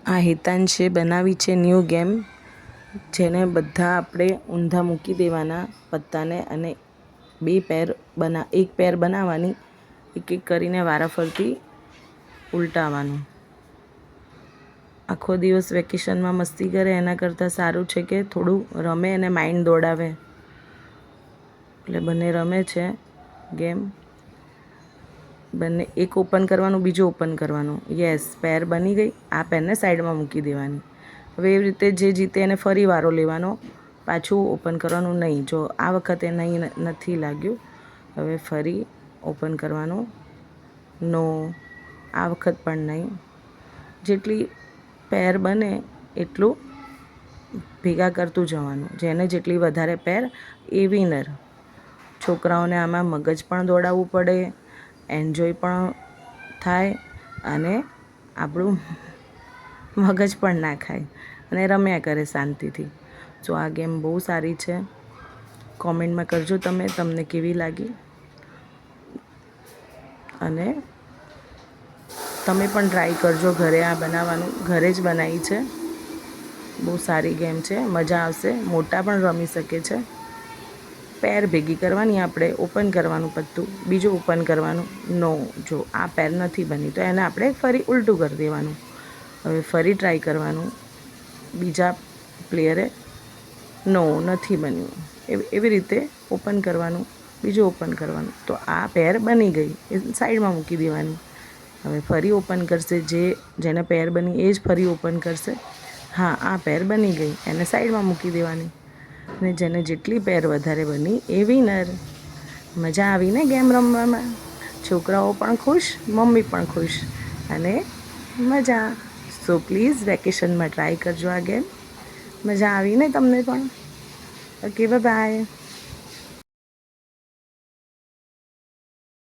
આ હેતાંશે બનાવી છે ન્યૂ ગેમ, જેને બધા આપણે ઊંધા મૂકી દેવાના પત્તાને અને એક પેર બનાવવાની, એક એક કરીને વારાફરતી ઉલટાવવાનું. આખો દિવસ વેકેશનમાં મસ્તી કરે એના કરતાં સારું છે કે થોડું રમે અને માઇન્ડ દોડાવે. એટલે બંને રમે છે ગેમ. બંને એક ઓપન કરવાનું, બીજું ઓપન કરવાનું. યસ, પેર બની ગઈ. આ પેરને સાઈડમાં મૂકી દેવાની. હવે એવી રીતે જે જીતે એને ફરી વારો લેવાનો, પાછું ઓપન કરવાનું નહીં. જો આ વખતે નથી લાગ્યું, હવે ફરી ઓપન કરવાનું. નો, આ વખત પણ નહીં. જેટલી પેર બને એટલું ભેગા કરતું જવાનું. જેને જેટલી વધારે પેર એ વિનર. છોકરાઓને આમાં મગજ પણ દોડાવવું પડે, એન્જોય પણ થાય અને આપણું મગજ પણ ના ખાય અને રમ્યા કરે શાંતિથી. તો આ ગેમ બહુ સારી છે. કોમેન્ટમાં કરજો તમને કેવી લાગી, અને તમે પણ ટ્રાય કરજો ઘરે આ બનાવવાનું. ઘરે જ બનાવી છે. બહુ સારી ગેમ છે, મજા આવશે. મોટા પણ રમી શકે છે. પેર ભેગી કરવાની, આપણે ઓપન કરવાનું પત્તું, બીજું ઓપન કરવાનું. નો, જો આ પેર નથી બની તો એને આપણે ફરી ઉલટું કરી દેવાનું. હવે ફરી ટ્રાય કરવાનું. બીજા પ્લેયરે નો, નથી બન્યું. એવી રીતે ઓપન કરવાનું, બીજું ઓપન કરવાનું. તો આ પેર બની ગઈ, એ સાઈડમાં મૂકી દેવાની. હવે ફરી ઓપન કરશે, જેને પેર બની એ જ ફરી ઓપન કરશે. હા, આ પેર બની ગઈ, એને સાઈડમાં મૂકી દેવાની. અને જેને જેટલી પેર વધારે બની એ વિનર. મજા આવીને ગેમ રમવામાં. છોકરાઓ પણ ખુશ, મમ્મી પણ ખુશ અને મજા. સો પ્લીઝ વેકેશનમાં ટ્રાય કરજો આ ગેમ. મજા આવીને તમને પણ. Okay, by.